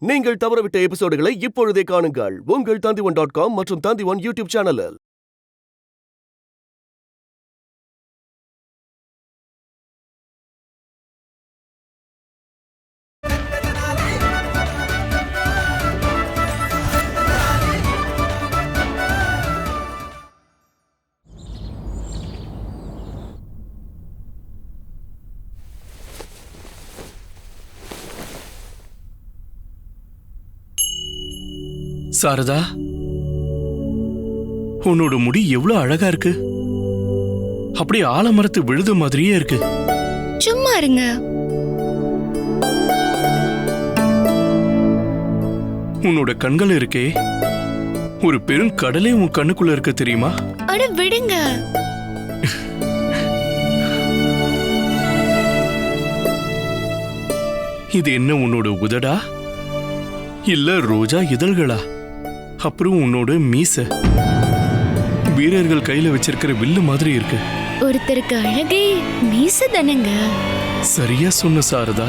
நீங்கள் தவறவிட்ட எபிசோடுகளை இப்பொழுதே காணுங்கள் உங்கள் Tandivan.com மற்றும் Tandivan யூடியூப் சேனலில். சாரதா, உன்னோட முடி எவ்வளவு அழகா இருக்கு. அப்படியே ஆலமரத்து விழுது மாதிரியே இருக்கு. சும்மா இருங்க. உன்னோட கண்கள் இருக்கே, ஒரு பெருங்கடலே உன் கண்ணுக்குள்ள இருக்கு தெரியுமா? அட விடுங்க. இது என்ன உன்னோட உதடா இல்ல ரோஜா இதழ்களா? அப்புறம் உன்னோட மீச வீரர்கள் கையில வச்சிருக்கிற வில்லு மாதிரி இருக்கு. ஒருத்தருக்கு அழகே மீச தானங்க. சரியா சொன்ன சாரதா.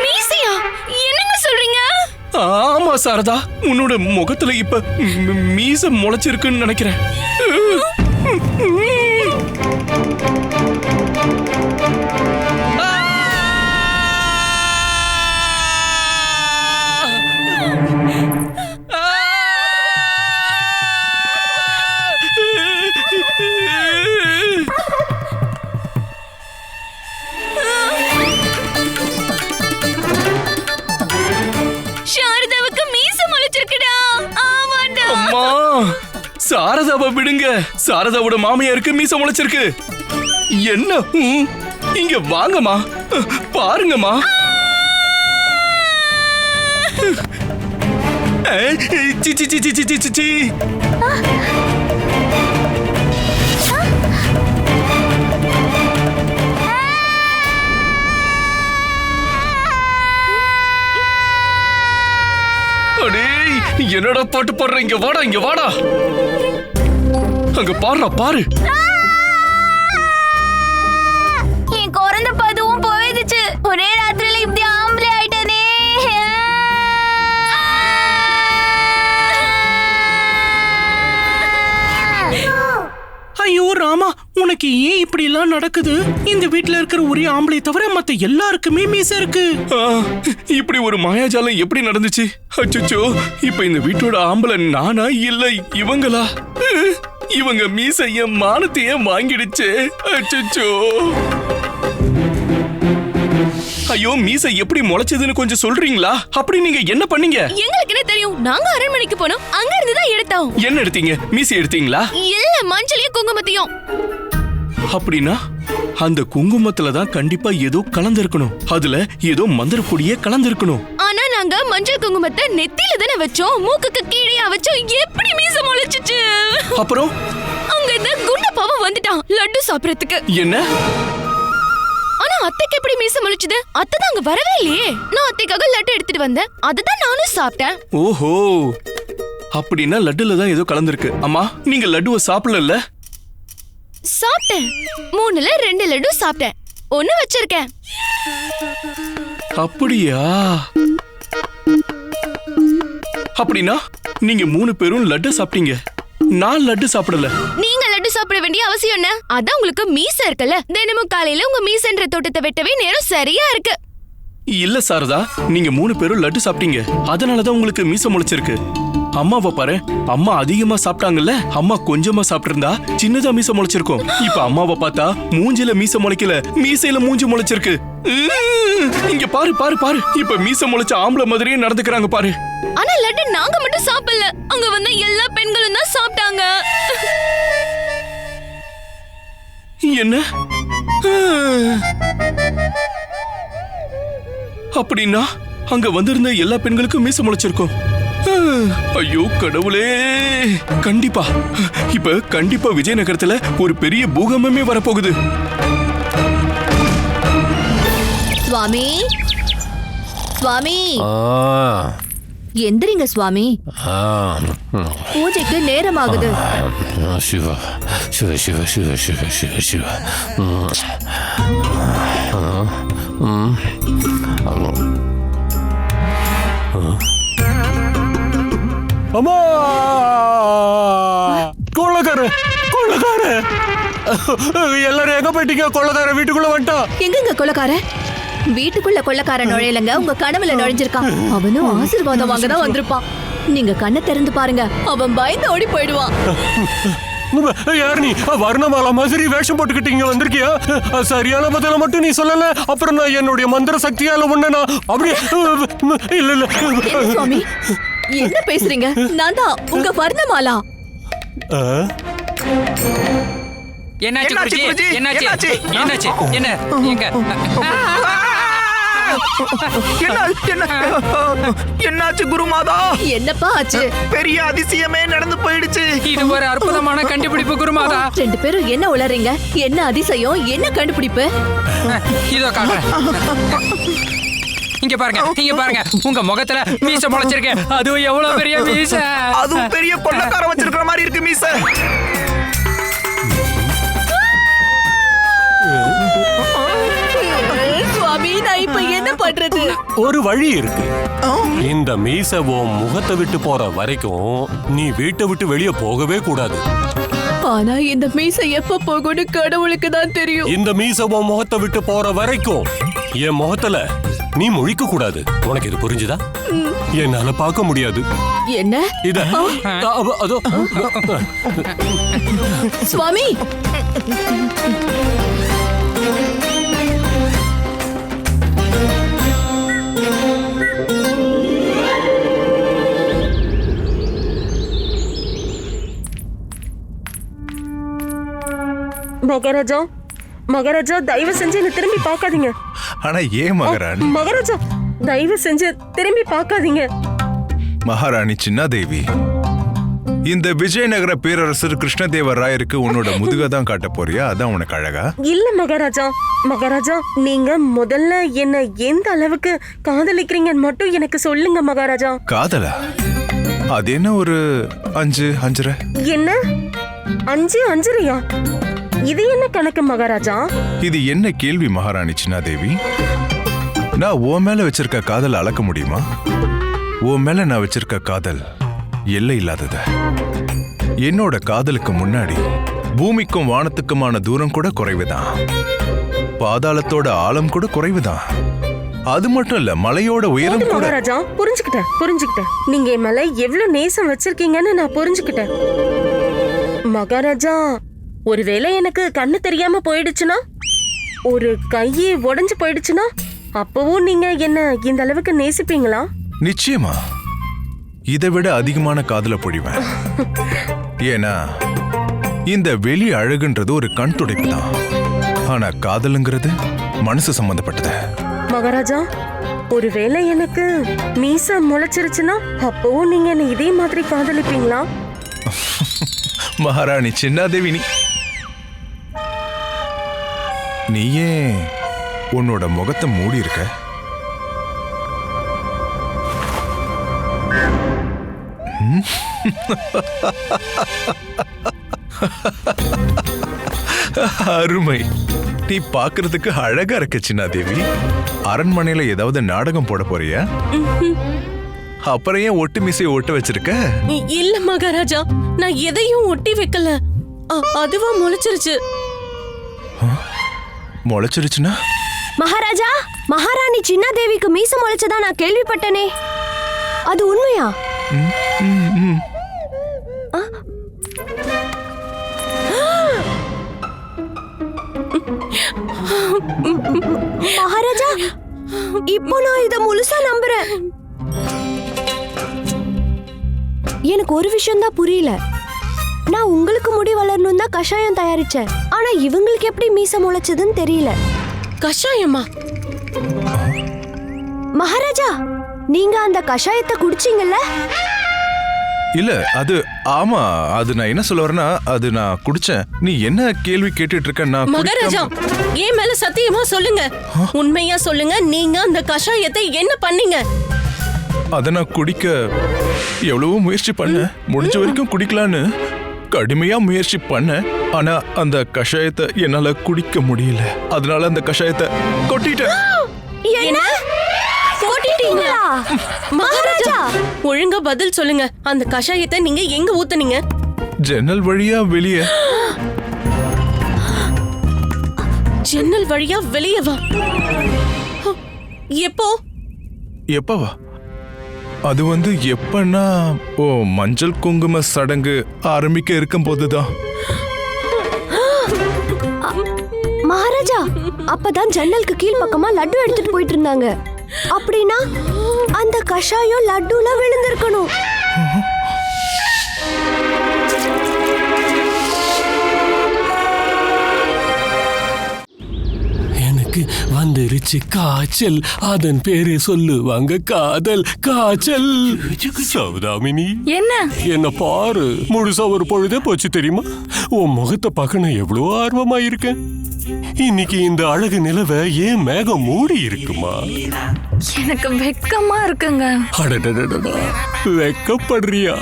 மீசையா? என்னங்க சொல்றீங்க? ஆமா சாரதா, உன்னோட முகத்துல இப்ப மீச முளைச்சிருக்குன்னு நினைக்கிறேன். சாரதாவுக்கு மீச முளைச்சிருக்குடா. ஆமாடா. அம்மா, சாரதாவை விடுங்க. சாரதாவோட மாமியாருக்கு மீச முளைச்சிருக்கு. என்ன? இங்க வாங்கம்மா, பாருங்கம்மா. C C C C C C C. என்னடா பாட்டு பாடுற? இங்க வாடா, இங்க வாடா. அங்க பாடுறா, பாரு. என் குறந்த பதுவும் போயிடுச்சு. ஒரே ராத்திரில இப்படி ஆம்பளை ஆயிட்டனே. ஐயோ ராமா, உனக்கு ஏன் இப்படி எல்லாம் நடக்குது? இந்த வீட்ல இருக்கிற ஒரே ஆம்பளை தவிர மத்த எல்லாருக்குமே மீச இருக்கு. இப்படி ஒரு மாயாஜாலம் எப்படி நடந்துச்சு? அச்சச்சோ, இப்ப இந்த வீட்டோட ஆம்பளை நானா இல்ல இவங்களா? இவங்க மீச என் மானத்தையே வாங்கிடுச்சு. அச்சச்சோ. ஐயோ, மீச எப்படி முளைச்சதுன்னு கொஞ்சம் சொல்றீங்களா? அப்படி நீங்க என்ன பண்ணீங்க? எங்களுக்கு என்ன தெரியும்? நாங்க அரண்மனைக்கு போனோம். அங்க இருந்து தான் எடுத்தோம். என்ன எடுத்தீங்க? மீச எடுத்தீங்களா? இல்ல, மஞ்சளையும் குங்குமத்தையும். அப்படின்னா அந்த குங்குமத்துல தான் கண்டிப்பா ஏதோ கலந்திருக்கணும். அதுல ஏதோ மந்திர பொடியே கலந்திருக்கணும். ஆனா நாங்க மஞ்சள் குங்குமத்தை நெத்தியில தானே வச்சோம், மூக்குக்கு கீழே வச்சோம். எப்படி மீச முளைச்சிச்சு? அப்புறம் அங்க இருந்து குண்டப்பாவும் வந்துட்டான் லட்டு சாப்பிடறதுக்கு. என்ன? ஆனா அத்தைக்கு எப்படி மீச முளைச்சது? அத்தை தான் அங்க வரவே இல்லையே. நான் அத்தைக்காக லட்டு எடுத்துட்டு வந்தேன். அதுதான் நானும் சாப்பிட்டேன். ஓஹோ, அப்படின்னா லட்டுல தான் ஏதோ கலந்திருக்கு. அம்மா, நீங்க லட்டுவை சாப்பிடல? சாப்பிட்டேன். 3ல 2 லட்டு சாப்பிட்டேன். 1 வச்சிருக்கேன். அப்படியா? அப்படின்னா நீங்க 3 பேரும் லட்டு சாப்பிட்டீங்க, நான் லட்டு சாப்பிடல. நீங்க லட்டு சாப்பிட வேண்டிய அவசியம் என்ன? அதான் உங்களுக்கு மீச இருக்குல்ல. தினமும் காலையில உங்க மீசன்ற தோட்டத்தை வெட்டவே நேரம் சரியா இருக்கு. இல்ல சாரதா, நீங்க 3 பேரும் லட்டு சாப்பிட்டீங்க, அதனாலதான் உங்களுக்கு மீச முளைச்சிருக்கு. அம்மாவை பாரு, அம்மா அதிகமா சாப்பிட்டாங்கல்ல, அம்மா கொஞ்சமா சாப்பிட்டிருந்தா சின்னதா மீச முளைச்சிருக்கும். இப்ப அம்மாவை பார்த்தா மூஞ்சில மீச முளைக்கல, மீசையில மூஞ்சி முளைச்சிருக்கு. இங்க பாரு பாரு பாரு, இப்ப மீச முளைச்ச ஆம்பளை மாதிரியே நடந்துக்கிறாங்க பாரு. ஆனா லட்டு நாங்க மட்டும் சாப்பிடல, அங்க வந்த எல்லா பெண்களும் தான் சாப்பிட்டாங்க. என்ன? அப்படின்னா அங்க வந்திருந்த எல்லா பெண்களுக்கும் மீச முளைச்சிருக்கும். ஐயோ கடவுளே, கண்டிப்பா இப்ப கண்டிப்பா விஜயநகரத்துல ஒரு பெரிய பூகம்பமே வரப்போகுது. சுவாமி, சுவாமி, எந்திரிங்க சுவாமி, பூஜைக்கு நேரம் ஆகுது. சிவ சிவ சிவ சிவ சிவ சிவ சிவ. அம்மா, கொள்ளக்கார கொள்ளக்கார, எல்லாரும் எங்க போயிட்டீங்க? கொள்ளக்கார வீட்டுக்குள்ள வந்துட்டான். எங்கங்க கொள்ளக்கார? வீட்டுக்குள்ள கொள்ளக்காரன் நுழையலங்க, உங்க கனவுல நுழைஞ்சிருக்கான். அவனும் ஆசீர்வாதம் வாங்க தான் வந்திருப்பான். நீங்க கண்ணை திறந்து பாருங்க, அவன் பயந்து ஓடி போயிடுவான். யார் நீ? வர்ணமாலா மாதிரி வேஷம் போட்டுக்கிட்டீங்க வந்திருக்கியா? சரியான பதில மட்டும் நீ சொல்லல, அப்புறம் நான் என்னுடைய மந்திர சக்தியால உன்ன நான் அப்படியே இல்ல இல்ல. என்ன சுவாமி, என்ன பேசுறீங்க? நான் தான் உங்க வர்ணமாலா. என்னாச்சு குருஜி? என்னாச்சு? என்ன எங்க? என்னாச்சு குருமாதா? என்னப்பா ஆச்சு? பெரிய அதிசயமே நடந்து போயிடுச்சு. இது ஒரு அற்புதமான கண்டுபிடிப்பு குருமாதா. ரெண்டு பேரும் என்ன உளறீங்க? என்ன அதிசயம், என்ன கண்டுபிடிப்பு? இதோ காட்டுறேன். இங்க பாருங்க, உங்க முகத்துல மீச முளைச்சிருக்கு. அதுவும் எவ்வளவு பெரிய மீச! அதுவும் பெரிய கொள்ளக்கார வச்சிருக்கிற மாதிரி இருக்கு மீச. சுவாமி, நான் இப்ப என்ன பண்றது? ஒரு வழி இருக்கு. இந்த மீச உன் முகத்தை விட்டு போற வரைக்கும் நீ வீட்டை விட்டு வெளியே போகவே கூடாது. ஆனா இந்த மீச எப்ப போகும்னு கடவுளுக்கு தான் தெரியும். இந்த மீச உன் முகத்தை விட்டு போற வரைக்கும் என் முகத்துல நீ முழிக்க கூடாது. உனக்கு இது புரிஞ்சுதா? என்னால பார்க்க முடியாது. என்ன இத அதோ சுவாமி, மகாராஜா, மகாராஜா, தயவு செஞ்சு என்ன திரும்பி பார்க்காதீங்க. ஆனா ஏன் மகாராணி? மகாராஜா, தயவு செஞ்சு திரும்பி பார்க்காதீங்க. மகாராணி சின்னாதேவி, இந்த விஜயநகர பேரரசர் கிருஷ்ணதேவராயருக்கு உன்னோட முதுக தான் காட்ட போறியா? அதான் உனக்கு அழகா? இல்ல மகாராஜா, மகாராஜா, நீங்க முதல்ல என்ன எந்த அளவுக்கு காதலிக்கிறீங்கன்னு மட்டும் எனக்கு சொல்லுங்க மகாராஜா. காதலா? அது என்ன ஒரு 5 என்ன 5 இது என்ன கணக்கு மகாராஜா? இது என்ன கேள்வி மகாராணி சின்னாதேவி? நான் உன் மேல வச்சிருக்க காதல் அளக்க முடியுமா? உன் மேல நான் வச்சிருக்க காதல் எல்லை இல்லாதது. என்னோட காதலுக்கு முன்னாடி பூமிக்கும் வானத்துக்குமான தூரம் கூட குறைவுதான். பாதாளத்தோட ஆழம் கூட குறைவுதான். அது மட்டும் இல்ல, மலையோட உயரம் கூட. மகாராஜா, புரிஞ்சுக்கிட்டேன். நீங்க என் மேல எவ்வளவு நேசம் வச்சிருக்கீங்கன்னு நான் புரிஞ்சுக்கிட்டேன். மகாராஜா, ஒருவேளை எனக்கு கண்ணு தெரியாம போயிடுச்சுன்னா, ஒரு கையே உடைஞ்சு போயிடுச்சுன்னா, அப்பவும் நீங்க என்ன இந்த அளவுக்கு நேசிப்பீங்களா? நிச்சயமா இதை விட அதிகமான காதல பொழிவேன். ஏன்னா இந்த வெளி அழகுன்றது ஒரு கண் துடைப்பு தான். ஆனா காதலுங்கிறது மனசு சம்பந்தப்பட்டது. மகாராஜா, ஒருவேளை எனக்கு மீச முளைச்சிருச்சுன்னா, அப்பவும் நீங்க என்ன இதே மாதிரி காதலிப்பீங்களா? மகாராணி சின்னாதேவி, நீ ஏன் உன்னோட முகத்தை மூடி இருக்க? அருமை. நீ பாக்குறதுக்கு அழகா இருக்க சின்னாதேவி. அரண்மனையில ஏதாவது நாடகம் போட போறியா? அப்புறம் ஏன் ஒட்டு மீசையை ஒட்ட வச்சிருக்க? இல்ல மகாராஜா, நான் எதையும் ஒட்டி வைக்கல. அதுவா முளைச்சிருச்சு. முளைச்சிருச்சுன்னா? மகாராஜா, மகாராணி சின்னாதேவிக்கு மீச முளைச்சதா நான் கேள்விப்பட்டனே, அது உண்மையா? மகாராஜா, இப்போ நான் இத முழுசா நம்புறேன். எனக்கு ஒரு விஷயம் தான் புரியல. நான் உங்களுக்கு முடி வளரணும் தான் கஷாயம் தயாரிச்சேன். ஆனா இவங்களுக்கு எப்படி மீச முளைச்சதுன்னு தெரியல. கஷாயமா? மகாராஜா, நீங்க அந்த கஷாயத்தை குடிச்சீங்கல்ல? இல்ல, அது ஆமா, அது நான் என்ன சொல்ல வரேன்னா, அது நான் குடிச்சேன். நீ என்ன கேள்வி கேட்டுட்டு இருக்க? நான் மகாராஜா, ஏன் மேல சத்தியமா சொல்லுங்க, உண்மையா சொல்லுங்க, நீங்க அந்த கஷாயத்தை என்ன பண்ணீங்க? அத நான் குடிக்க எவ்வளவோ முயற்சி பண்ணேன். முடிஞ்ச வரைக்கும் குடிக்கலான்னு கடுமையா முயற்சி பண்ணேன். ஆனா அந்த கஷாயத்தை என்னால குடிக்க முடியல. அதனால அந்த கஷாயத்தை கொட்டிட்டேன். என்ன கொட்டிட்டீங்களா மகாராஜா? ஒழுங்கா பதில் சொல்லுங்க. அந்த கஷாயத்தை நீங்க எங்க ஊத்துனீங்க? ஜன்னல் வழியா வெளியே. ஜன்னல் வழியா வெளியே வா. எப்போ? எப்பவா? அது வந்து எப்பன்னா மஞ்சள் குங்கும சடங்கு ஆரம்பிக்க இருக்கும் போதுதான். மகாராஜா, அப்பதான் ஜன்னலுக்கு கீழ் பக்கமா லட்டு எடுத்துட்டு போயிட்டு இருந்தாங்க. அப்படின்னா அந்த கஷாயம் லட்டுல விழுந்திருக்கணும். எனக்கு வந்துருச்சு காய்ச்சல். அதன் பேரு சொல்லுவாங்க காதல் காய்ச்சல். சௌதாமினி, என்ன பாரு, முழுசா ஒரு பொழுதே போச்சு தெரியுமா? உன் முகத்தை பார்க்க நான் எவ்வளவு ஆர்வமா இருக்கேன். இன்னைக்கு இந்த அழகு நிலவை ஏன் மேகம் மூடி இருக்குமா? எனக்கு வெக்கமா இருக்குங்க. அடடடடா, வெக்கப்படுறியா?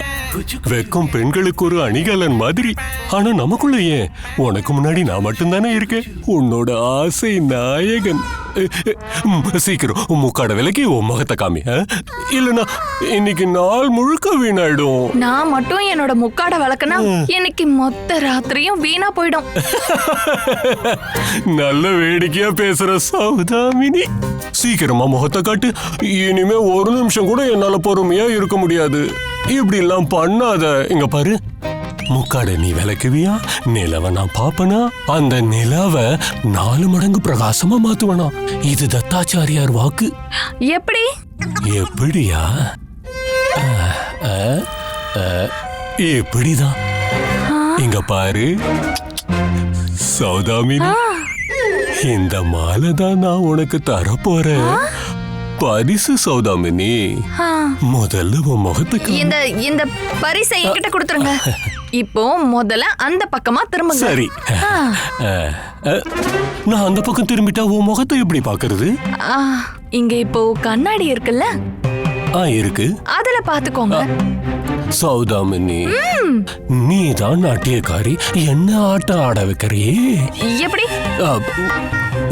வெக்கம் பெண்களுக்கு ஒரு அணிகலன் மாதிரி. ஆனா நமக்குள்ள ஏன்? உனக்கு முன்னாடி நான் மட்டும்தானே இருக்கேன், உன்னோட ஆசை நாயகன். சீக்கிரம் முக்காட விலைக்கு உன் முகத்தை காமி, இல்லனா இன்னைக்கு நாள் முழுக்க வீணாயிடும். நான் மட்டும் என்னோட முக்காட வளர்க்கனா இன்னைக்கு மொத்த ராத்திரியும் வீணா போயிடும். நல்ல வேடிக்கையா பேசுற சௌதாமினி. சீக்கிரமா முகத்தை காட்டு. இனிமே ஒரு நிமிஷம் கூட என்னால பொறுமையா இருக்க முடியாது. இப்படி எல்லாம் பண்ணாத. இங்க பாரு, முக்காட நீ விளக்குவியா? நிலவை நான் பாப்பனா? அந்த நிலவை 4 மடங்கு பிரகாசமா மாத்துவனா? இது தத்தாச்சாரியார் வாக்கு. எப்படி? எப்படியா? எப்படிதான்? இங்க பாரு சௌதாமினி, இந்த மாலை தான் நான் உனக்கு தரப்போறேன். பரிசு சௌதாமினி. முதல்ல உன் முகத்துக்கு இந்த பரிசை என்கிட்ட கொடுத்துருங்க. இப்போ முதல்ல அந்த பக்கமா திரும்ப. சரி, நான் அந்த பக்கம் திரும்பிட்டா உன் முகத்தை எப்படி பாக்குறது? இங்க இப்போ கண்ணாடி இருக்குல்ல? இருக்கு, அதுல பாத்துக்கோங்க. சௌதாமினி, நீ தான் நாட்டியக்காரி, என்ன ஆட்டம் ஆட வைக்கிறியே? எப்படி?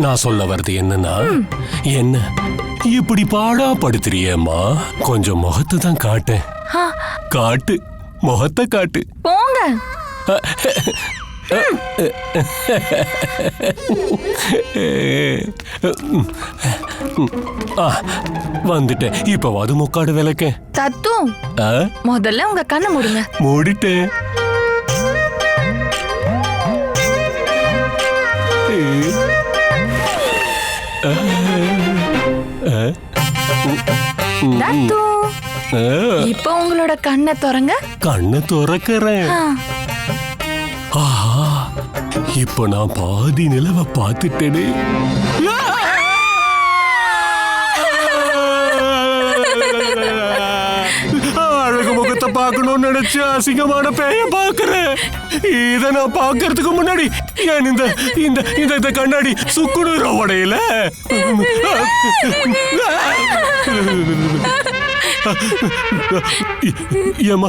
நான் சொல்ல வர்றது என்னன்னா, என்ன இப்படி பாடா படுத்துறியேம்மா? கொஞ்சம் முகத்தை தான் காட்டு. காட்டு, முகத்தை காட்டு. போங்க. வந்துட்டேன். இப்பவாது முக்காடு விளக்க. தத்து, முதல்ல உங்க கண்ணை மூடுங்க. மூடிட்டேன். தத்து, இப்போ உங்களோட கண்ணை திறங்க. கண்ணை திறக்கிறேன். ஆஹா, இப்போ நான் பாதி நிலவை பார்த்துட்டேனே. அழகு முகத்தை பார்க்கணும்னு நினைச்சு அசிங்கமான பேய பாக்குறேன். இத நான் பாக்குறதுக்கு முன்னாடி ஏன் இந்த இந்த இந்த கண்ணாடி சுக்குநூற உடையில? ஏமா,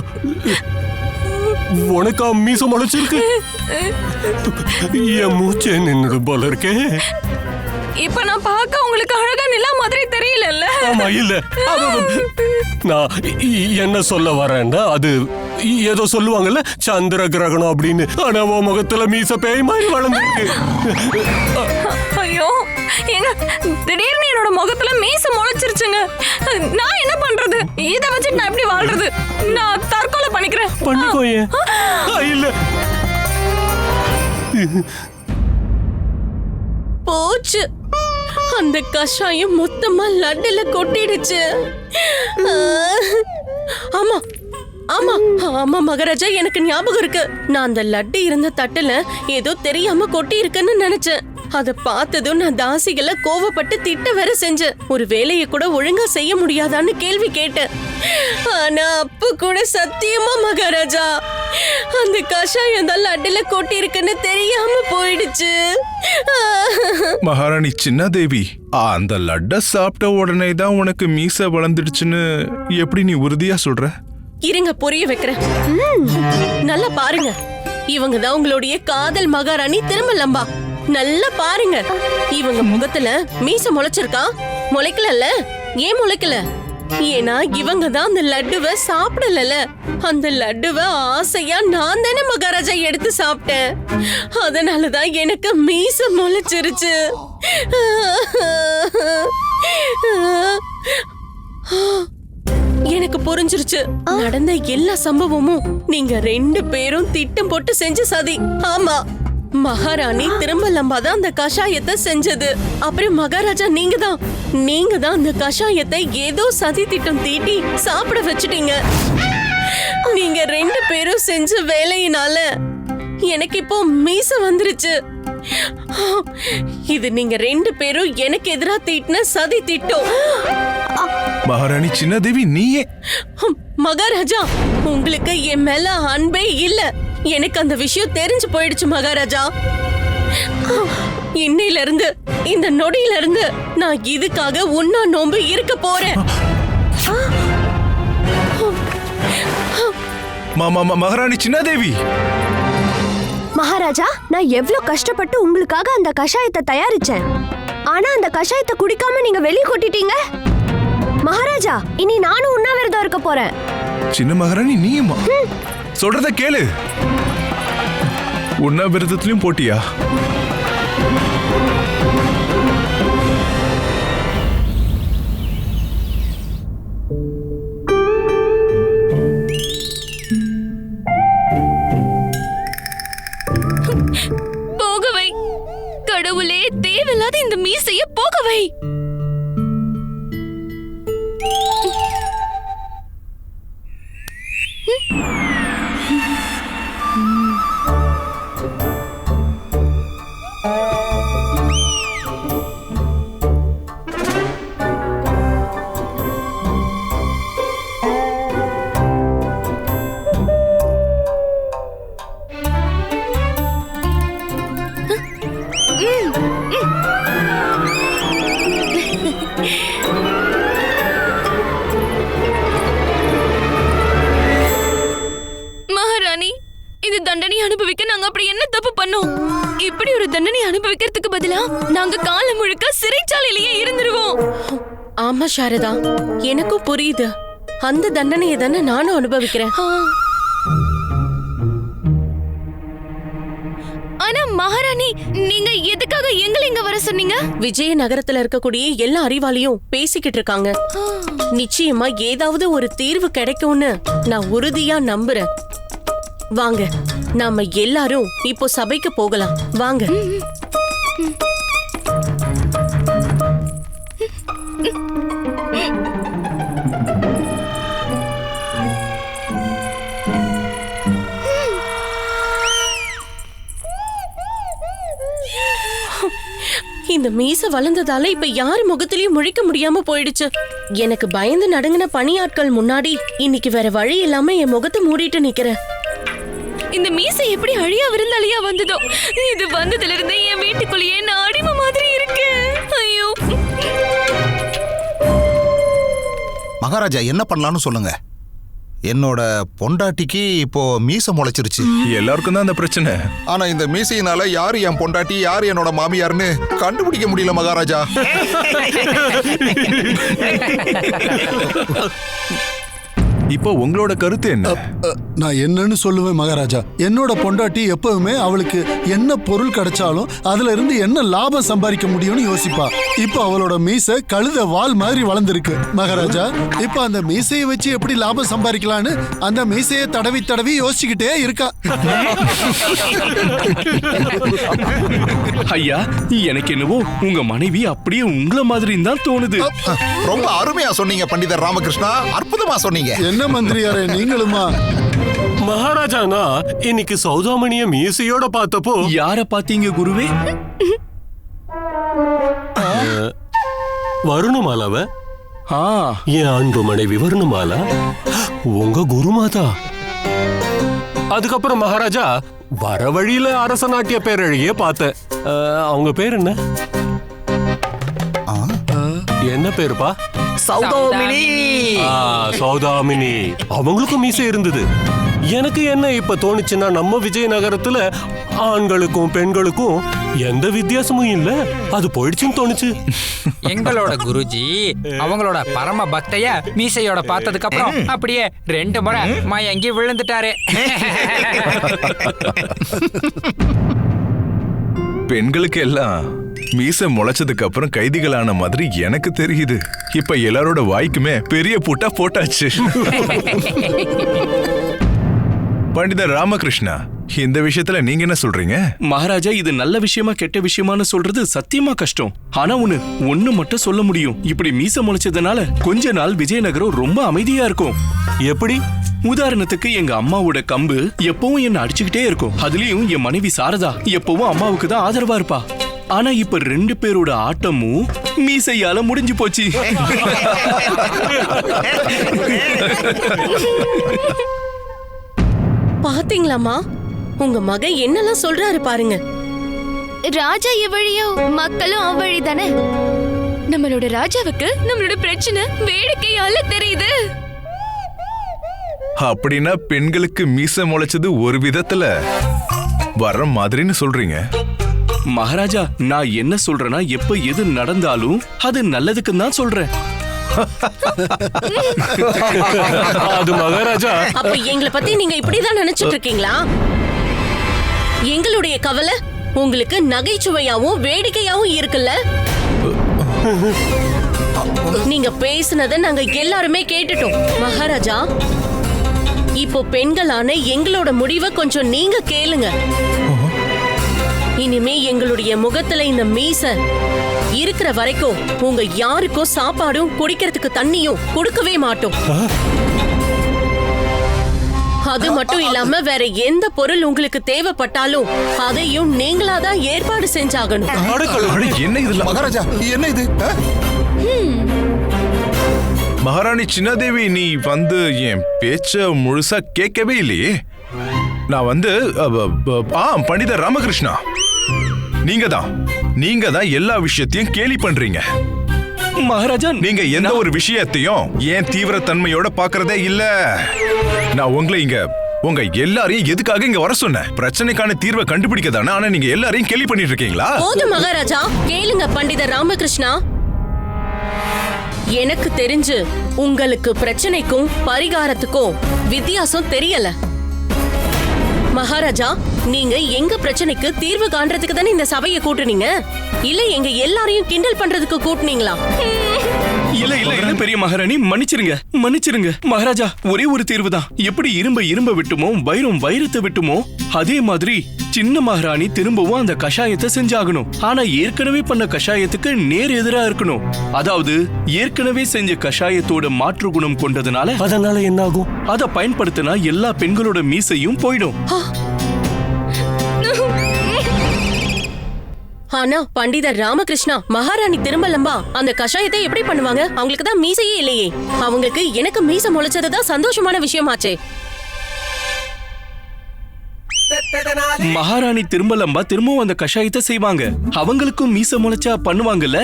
உனக்கு மீசம் முளைச்சிருக்கு? என் மூச்சை நின்று போல இருக்கே. இப்ப நான் பார்க்க உங்களுக்கு அழகா நிலா மாதிரி தெரியல. ஆமா, இல்ல, நான் என்ன சொல்ல வரேன்னா, அது ஏதோ சொல்லுவாங்கல்ல சந்திர கிரகணம் அப்படின்னு. ஆனா உன் முகத்துல மீச பேய் மாதிரி வளர்ந்துருக்கு. ஐயோ, ஏங்க திடீர்னு என்னோட முகத்துல மீச முளைச்சிருச்சுங்க. நான் என்ன பண்றது? இத வச்சு நான் எப்படி வாழ்றது? நான் தற்கொலை பண்ணிக்கிறேன். பண்ணிக்கோயே. இல்ல, போச்சு. அந்த கஷாயம் மொத்தமா லட்டுல கொட்டிடுச்சு. ஆமா ஆமா ஆமா மகாராஜா, எனக்கு ஞாபகம் இருக்கு. நான் அந்த லட்டு இருந்த தட்டுல ஏதோ தெரியாம கொட்டி இருக்குன்னு நினைச்சேன். அத பார்த்ததும் நான் தாசிகளை கோவப்பட்டு திட்ட வேற செஞ்சேன். ஒரு வேலையை கூட ஒழுங்கா செய்ய முடியாதான்னு கேள்வி கேட்டேன். ஆனா அப்ப கூட சத்தியமா மகாராஜா, அந்த கஷாயம் தான் லட்டுல கொட்டி இருக்குன்னு தெரியாம போயிடுச்சு. மகாராணி சின்ன தேவி, அந்த லட்ட சாப்பிட்ட உடனே தான் உனக்கு மீசை வளர்ந்துடுச்சுன்னு எப்படி நீ உறுதியா சொல்ற? இருங்க புரிய வைக்கிறேன். நல்லா பாருங்க, இவங்க தான் உங்களுடைய காதல் மகாராணி திருமலம்பா. நல்லா பாருங்க, இவங்க முகத்துல மீச முளைச்சிருக்கா? முளைக்கல. ஏன் முளைக்கல? ஏன்னா இவங்க தான் அந்த லட்டுவை சாப்பிடல. அந்த லட்டுவை ஆசையா நான் தானே மகாராஜா எடுத்து சாப்பிட்டேன். அதனாலதான் எனக்கு மீச முளைச்சிருச்சு. எனக்கு புரிஞ்சிருச்சு. நடந்த எல்லா சம்பவமும் நீங்க 2 பேரும் திட்டம் போட்டு செஞ்ச சதி. ஆமா, மகாராணி திருமலம்பா தான் அந்த கஷாயத்தை செஞ்சது. அப்புறம் மகாராஜா நீங்க தான் அந்த கஷாயத்தை ஏதோ சதி திட்டம் தீட்டி சாப்பிட வச்சுட்டீங்க. நீங்க 2 பேரும் செஞ்ச வேலையினால எனக்கு இப்போ மீச வந்துருச்சு. இது நீங்க 2 பேரும் எனக்கு எதிரா தீட்டின சதி திட்டம். மகாராணி சின்ன தேவி, நீயே மகாராஜா, உங்களுக்கு என் மேல அன்பே இல்ல. எனக்கு அந்த விஷயம் தெரிஞ்சு போயிடுச்சு மகாராஜா. இன்னையில இருந்து, இந்த நொடியில இருந்து நான் இதுக்காக உண்ணா நோன்பு இருக்க போறேன். மகாராணி சின்ன தேவி. மகாராஜா, நான் எவ்வளவு கஷ்டப்பட்டு உங்களுக்காக அந்த கஷாயத்தை தயாரிச்சேன். ஆனா அந்த கஷாயத்தை குடிக்காம நீங்க வெளிய கொட்டிட்டீங்க. மகாராஜா, இனி நானும் உண்ணாவிரதம் இருக்க போறேன். சின்ன மகாராணி, நீயுமா? சொல்றத கேளு. உண்ணாவிரதத்திலும் போட்டியா? போகவை கடவுளே, தேவையில்லாத இந்த மீசைய போகவை. மகாராணி, இது தண்டனை அனுபவிக்க நாங்க அப்படி என்ன தப்பு பண்ணோம்? இப்படி ஒரு தண்டனை அனுபவிக்கிறதுக்கு பதிலா நாங்க காலம் முழுக்க சிறைச்சாலையிலேயே இருந்துருவோம். ஆமா சாரதா, எனக்கும் புரியுது. அந்த தண்டனையை தானே நானும் அனுபவிக்கிறேன். ஆனா மகாராணி, நீங்க எதுக்காக எங்களை இங்க வர சொன்னீங்க? விஜய நகரத்துல இருக்கக்கூடிய எல்லா அறிவாளியும் பேசிக்கிட்டு இருக்காங்க. நிச்சயமா ஏதாவது ஒரு தீர்வு கிடைக்கும்னு நான் உறுதியா நம்புறேன். வாங்க, நாம எல்லாரும் இப்போ சபைக்கு போகலாம். வாங்க. இந்த மீச வளர்ந்ததால இப்ப யாரு முகத்திலயும் முழிக்க முடியாம போயிடுச்சு. எனக்கு பயந்து நடுங்கின பணியாட்கள் முன்னாடி இன்னைக்கு வேற வழி இல்லாம என் முகத்தை மூடிட்டு நிக்கிறேன். இந்த மீசை எப்படி அழியா விருந்தாளியா வந்ததோ, இது வந்ததுல இருந்து என் வீட்டுக்குள்ளேயே நான் அடிமை மாதிரி இருக்கு. ஐயோ மகாராஜா, என்ன பண்ணலாம்னு சொல்லுங்க. என்னோட பொண்டாட்டிக்கு இப்போ மீசை முளைச்சிருச்சு. எல்லாருக்கும் தான் அந்த பிரச்சனை. ஆனா இந்த மீசையினால யாரு என் பொண்டாட்டி, யாரு என்னோட மாமியார்னு கண்டுபிடிக்க முடியல மகாராஜா. இப்போ உங்களோட கருத்து என்ன? நான் என்னன்னு சொல்லுவேன் மகாராஜா. என்னோட பொண்டாட்டி எப்பவுமே அவளுக்கு என்ன பொருள் கிடைச்சாலும் அதுல இருந்து என்ன லாபம் சம்பாதிக்க முடியும்னு யோசிப்பா. இப்போ அவளோட மீசை கழுத வால் மாதிரி வளர்ந்துருக்கு மகாராஜா. இப்போ அந்த மீசையை வச்சு எப்படி லாபம் சம்பாதிக்கலான்னு அந்த மீசையை தடவி தடவி யோசிச்சுக்கிட்டே இருக்கா. ஐயா, எனக்கு என்னவோ உங்க மனைவி அப்படியே உங்களை மாதிரி தான் தோணுது. ரொம்ப அருமையா சொன்னீங்க பண்டிதர் ராமகிருஷ்ணா, அற்புதமா சொன்னீங்க. என்ன மந்திரியாரே நீங்களுமா? மகாராஜா, நான் இன்னைக்கு சௌதாமணிய மீசையோட பார்த்தப்போ. யார பாத்தீங்க குருவே? வருணமாலாவ. ஆ, என் அன்பு மனைவி வருணமாலா உங்க குருமாதா. அதுக்கப்புறம் மகாராஜா வர வழியில அரச நாட்டிய பேரழகிய பார்த்தேன். அவங்க பேர் என்ன? என்ன பேருப்பா? சௌதாமினி. சௌதாமினி. அவங்களுக்கும் மீசை இருந்தது. எனக்கு என்ன இப்ப தோணுச்சுன்னா, நம்ம விஜயநகரத்துல ஆண்களுக்கும் பெண்களுக்கும் எந்த வித்தியாசமும் இல்ல, அது போயிடுச்சுன்னு தோணுச்சு. எங்களோட குருஜி அவங்களோட பரம பக்தைய மீசையோட பார்த்ததுக்கு அப்புறம் அப்படியே 2 முறை மயங்கி விழுந்துட்டாரு. பெண்களுக்கு எல்லாம் மீசை முளைச்சதுக்கு அப்புறம் கைதிகளான மாதிரி எனக்கு தெரியுது. இப்ப எல்லாரோட வாய்க்குமே பெரிய பூட்டா போட்டாச்சு. பண்டிதர் ராமகிருஷ்ணா, இந்த விஷயத்துல நீங்க என்ன சொல்றீங்க? மகாராஜா, இது நல்ல விஷயமா கெட்ட விஷயமானு சொல்றது சத்தியமா கஷ்டம். ஆனா ஒண்ணு மட்டும் சொல்ல முடியும். இப்படி மீச முளைச்சதுனால கொஞ்ச நாள் விஜயநகரம் ரொம்ப அமைதியா இருக்கும். எப்படி? உதாரணத்துக்கு எங்க அம்மாவோட கம்பு எப்பவும் என்ன அடிச்சுக்கிட்டே இருக்கும். அதுலயும் என் மனைவி சாரதா எப்பவும் அம்மாவுக்கு தான் ஆதரவா இருப்பா. ஆனா இப்ப 2 பேரோட ஆட்டமும் மீசையால முடிஞ்சு போச்சு. பாத்தீங்களாமா, உங்க மகன் என்னெல்லாம் சொல்றாரு பாருங்க. ராஜா எவ்வழியோ மக்களும் அவ்வழி தானே. நம்மளோட ராஜாவுக்கு நம்மளோட பிரச்சனை வேடிக்கையால தெரியுது. அப்படின்னா பெண்களுக்கு மீசை முளைச்சது ஒரு விதத்துல வர மாதிரின்னு சொல்றீங்க? மகாராஜா, நான் என்ன சொல்றேன்னா, எப்ப எது நடந்தாலும் அது நல்லதுக்கு தான் சொல்றேன். அது மகாராஜா. அப்ப எங்களை பத்தி நீங்க இப்படிதான் நினைச்சிட்டு இருக்கீங்களா? எங்களுடைய கவலை உங்களுக்கு நகைச்சுவையாவும் வேடிக்கையாவும் இருக்குல்ல. நீங்க பேசுனத நாங்க எல்லாருமே கேட்டுட்டோம். மகாராஜா, இப்போ பெண்களான எங்களோட முடிவை கொஞ்சம் நீங்க கேளுங்க. இனிமே எங்களுடைய முகத்துல இந்த மீசை இருக்கிற வரைக்கும் உங்க யாருக்கும் சாப்பாடும் குடிக்கிறதுக்கு தண்ணியும் கொடுக்கவே மாட்டோம். அது மட்டும் இல்லாம வேற எந்த பொருள் உங்களுக்கு தேவைப்பட்டாலும் அதையும் நீங்களாதான் ஏற்பாடு செஞ்சாகணும். என்ன இதுல மகாராஜா, என்ன இது? மகாராணி சின்னதேவி, நீ வந்து என் பேச்ச முழுசா கேட்கவே இல்லையே. நான் வந்து பண்டிதர் ராமகிருஷ்ணா, நீங்க தான் எல்லா விஷயத்தையும் கேலி பண்றீங்க. மகாராஜா, நீங்க எந்த ஒரு விஷயத்தையும் ஏன் தீவிரத்தன்மையோட பாக்குறதே இல்ல. நான் உங்க எல்லாரையும் எதுக்காக இங்க வர சொன்னேன்? பிரச்சனைக்கான தீர்வை கண்டுபிடிக்க தானே. ஆனா நீங்க எல்லாரையும் கேலி பண்ணிட்டு இருக்கீங்களா? போதும் மகாராஜா, கேளுங்க பண்டிதர் ராமகிருஷ்ணா. எனக்கு தெரிஞ்சு உங்களுக்கு பிரச்சனைக்கும் பரிகாரத்துக்கும் வித்தியாசம் தெரியல. மகாராஜா, நீங்க எங்க பிரச்சனைக்கு தீர்வு காண்றதுக்கு தானே இந்த சபையை கூட்டுனீங்க, இல்ல எங்க எல்லாரையும் கிண்டல் பண்றதுக்கு கூட்டுனீங்களா? இல்ல பெரிய மகாராணி, மன்னிச்சிருங்க. மகாராஜா, ஒரே ஒரு தீர்வு தான். எப்படி இரும்ப விட்டுமோ வைரம் வைரத்தை விட்டுமோ அதே மாதிரி சின்ன மகாராணி திரும்பவும் அந்த கஷாயத்தை செஞ்சாகணும். ஆனா ஏற்கனவே பண்ண கஷாயத்துக்கு நேர் எதிரா இருக்கணும். அதாவது ஏற்கனவே செஞ்ச கஷாயத்தோட மாற்று குணம் கொண்டதுனால அதனால என்ன ஆகும்? அதை பயன்படுத்தினா எல்லா பெண்களோட மீசையும் போயிடும். ஆனா பண்டிதர் ராமகிருஷ்ணா, மகாராணி திருமலம்பா அந்த கஷாயத்தை எப்படி பண்ணுவாங்க? அவங்களுக்கு தான் மீசையே இல்லையே. அவங்களுக்கு எனக்கு மீசை முளைச்சதுதான் சந்தோஷமான விஷயமாச்சே. மகாராணி திருமலம்பா திரும்பவும் அந்த கஷாயத்தை செய்வாங்க. அவங்களுக்கும் மீசை முளைச்சா பண்ணுவாங்கல்ல.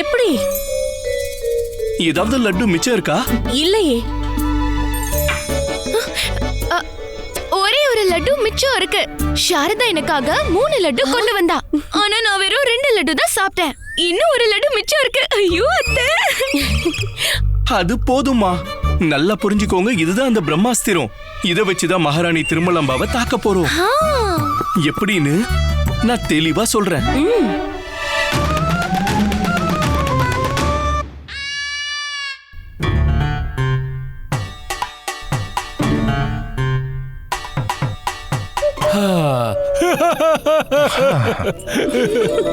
எப்படி? ஏதாவது லட்டு மிச்சம் இருக்கா? இல்லையே. ஒரே ஒரு லட்டு மிச்சம் இருக்கு. சாரதா எனக்காக 3 லட்டு கொண்டு வந்தா. ஆனா நான் வெறும் 2 லட்டு தான் சாப்பிட்டேன். இன்னும் ஒரு லட்டு மிச்சம் இருக்கு. ஐயோ அத்தை. அது போதுமா? நல்லா புரிஞ்சுக்கோங்க, இதுதான் அந்த பிரம்மாஸ்திரம். இத வச்சுதான் மகாராணி திருமலம்பாவை தாக்க போறோம். எப்படின்னு நான் தெளிவா சொல்றேன்.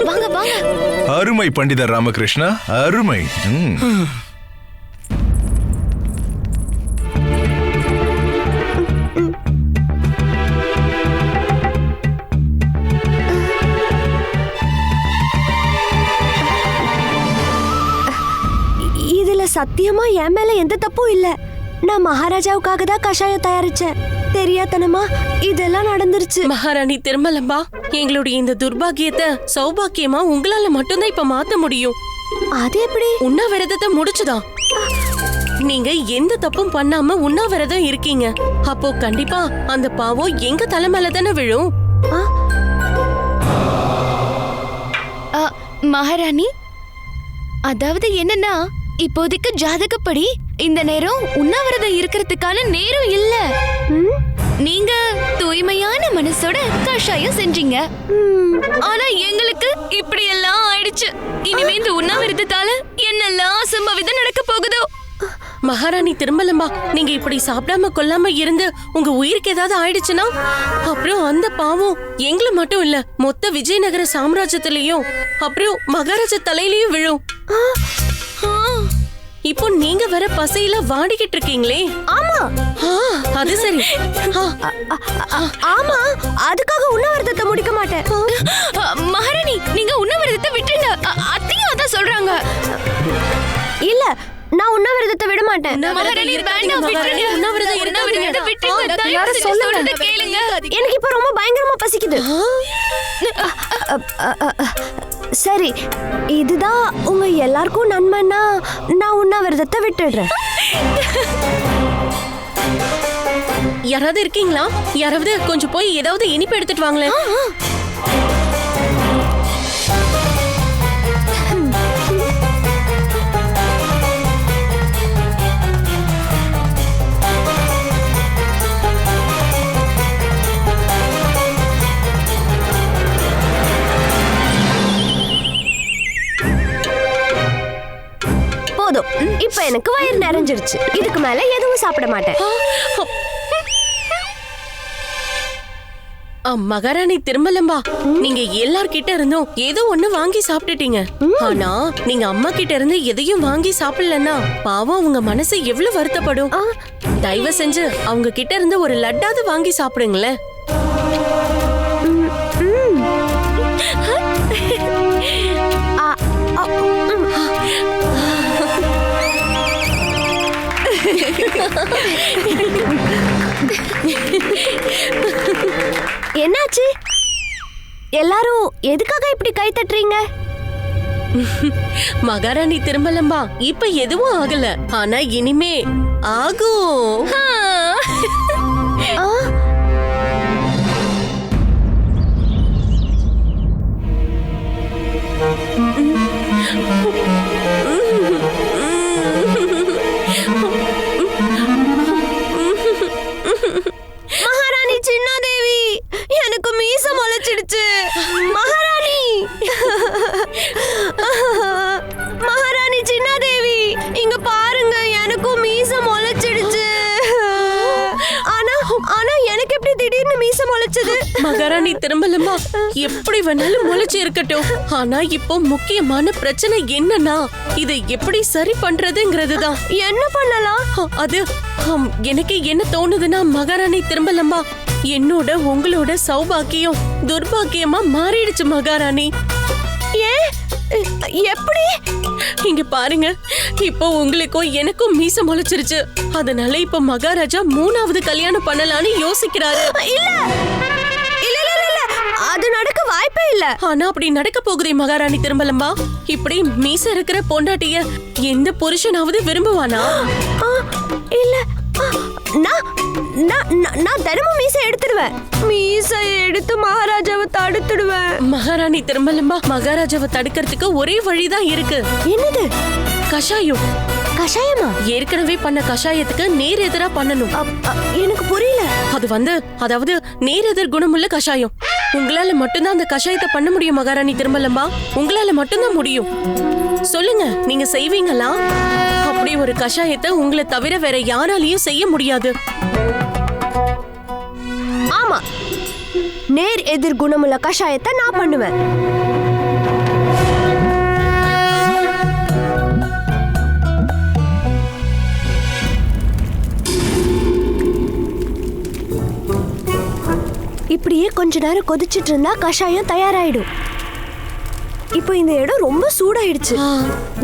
வாங்க வாங்க. அருமை பண்டிதர் ராமகிருஷ்ணா, அருமை. இதுல சத்தியமா என் மேல எந்த தப்பும் இல்ல. நான் மகாராஜாவுக்காக தான் கஷாயம் தயாரிச்சேன். தெரியாதனமா இதெல்லாம் நடந்துருச்சு. மகாராணி திருமலம்பா, எங்களுடைய இந்த துர்பாகியத்தை சௌபாக்கியமா உங்களால மட்டும்தான் இப்ப மாத்த முடியும். அது எப்படி? உண்ணாவிரதத்தை முடிச்சுதான். நீங்க எந்த தப்பும் பண்ணாம உண்ணாவிரதம் இருக்கீங்க. அப்போ கண்டிப்பா அந்த பாவம் எங்க தலைமையில தானே விழும். மகாராணி, அதாவது என்னன்னா, இப்போதைக்கு ஜாதகப்படி இந்த நேரம் உண்ணாவிரதம் இருக்கிறதுக்கான நேரம் இல்ல. நீங்க தூய்மையான மனசோட கஷாயம் செஞ்சீங்க. ஆனா எங்களுக்கு இப்படி எல்லாம் ஆயிடுச்சு. இனிமே இந்த உண்ணாவிரதத்தால என்னெல்லாம் அசம்பாவிதம் நடக்க போகுதோ. மகாராணி திருமலம்பா, நீங்க இப்படி சாப்பிடாம கொல்லாம இருந்து உங்க உயிருக்கு ஏதாவது ஆயிடுச்சுன்னா அப்புறம் அந்த பாவம் எங்களை மட்டும் இல்ல, மொத்த விஜயநகர சாம்ராஜ்யத்திலயும் அப்புறம் மகாராஜா தலையிலயும் விழும். இப்போ நீங்க வர பசையில வாடிக்கிட்டு இருக்கீங்களே. ஆமா. அது சரி. ஆமா, அதுக்காக உண்ணாவிரதத்தை முடிக்க மாட்டேன். மகாராணி, நீங்க உண்ணாவிரதத்தை விட்டுங்க. அத்தையும் அதான் சொல்றாங்க. இல்ல, நான் உண்ணாவிரதத்தை விட மாட்டேன். மகாராணி, வேண்டாம், விட்டுருங்க. உண்ணாவிரதத்தை விட்டுருங்க. தயவு செஞ்சு சொல்றதை கேளுங்க. எனக்கு இப்ப ரொம்ப பயங்கரமா பசிக்குது. சரி, இதுதான் உங்க எல்லாருக்கும் நன்மைன்னா நான் உண்ணாவிரதத்தை விட்டுடுறேன். யாராவது இருக்கீங்களா? யாராவது கொஞ்சம் போய் ஏதாவது இனிப்பு எடுத்துட்டு வாங்களேன். போதும், இப்ப எனக்கு வயிறு நிறைஞ்சிருச்சு. இதுக்கு மேல எதுவும் சாப்பிட மாட்டேன். மகாராணி திருமலம்பா, நீங்க எல்லார்கிட்ட இருந்தும் ஏதோ ஒண்ணு வாங்கி சாப்பிட்டுட்டீங்க. ஆனா நீங்க அம்மா கிட்ட இருந்து எதையும் வாங்கி சாப்பிடலன்னா பாவம் அவங்க மனசு எவ்வளவு வருத்தப்படும். தயவு செஞ்சு அவங்க கிட்ட இருந்து ஒரு லட்டாவது வாங்கி சாப்பிடுங்களேன். என்னாச்சு? எல்லாரும் எதுக்காக இப்படி கை தட்டுறீங்க? மகாராணி திருமலம்பா, இப்ப எதுவும் ஆகல, ஆனா இனிமே ஆகும். மகாராணி சின்னாதேவி, எனக்கு மீச முளைச்சிடுச்சு. மகாராணி, மகாராணி சின்னாதேவி, இங்க பாருங்க, எனக்கும் மீச முளைச்சிடுச்சு. ஆனா எனக்கு எப்படி திடீர்னு மீச முளைச்சது? மகாராணி திருமலம்பா, எப்படி வேணாலும் முளைச்சு இருக்கட்டும். ஆனா இப்போ முக்கியமான பிரச்சனை என்னன்னா, இதை எப்படி சரி பண்றதுங்கிறதுதான். என்ன பண்ணலாம்? அது எனக்கு என்ன தோணுதுன்னா மகாராணி திருமலம்பா, என்னோட உங்களோட சௌபாக்கியம் துர்பாக்கியமா மாறிடுச்சு மகாராணி. ஏன்? எப்படி? இங்க பாருங்க, இப்போ உங்களுக்கும் எனக்கும் மீச முளைச்சிருச்சு. அதனால இப்ப மகாராஜா 3வது கல்யாணம் பண்ணலான்னு யோசிக்கிறாரு. இல்ல இல்ல இல்ல இல்ல, அது நடக்க வாய்ப்பே இல்ல. ஆனா அப்படி நடக்க போகுதே மகாராணி திருமலம்பா. இப்படி மீச இருக்கிற பொண்டாட்டிய எந்த புருஷனாவது விரும்புவானா? இல்ல, நான் தினமும் மீசை எடுத்துடுவேன். மீசை எடுத்து மகாராஜாவை தடுத்துடுவேன். மகாராணி திருமலம்பா, மகாராஜாவை தடுக்கிறதுக்கு ஒரே வழிதான் இருக்கு. என்னது? கஷாயம். கஷாயமா? ஏற்கனவே பண்ண கஷாயத்துக்கு நேர் எதிரா பண்ணணும். எனக்கு புரியல. அதாவது நேர் எதிர் குணமுள்ள கஷாயம். உங்களால மட்டும்தான் அந்த கஷாயத்தை பண்ண முடியும் மகாராணி திருமலம்பா. உங்களால மட்டும்தான் முடியும். சொல்லுங்க, நீங்க செய்வீங்களா? அப்படி ஒரு கஷாயத்தை உங்களை தவிர வேற யாராலையும் செய்ய முடியாது. ஆமா, நேர் எதிர் குணமுள்ள கஷாயத்தை நான் பண்ணுவேன். இப்படியே கொஞ்ச நேரம் கொதிச்சிட்டு இருந்தா கஷாயம் தயாராயிடும். இப்போ இந்த இடம் ரொம்ப சூடாயிடுச்சு.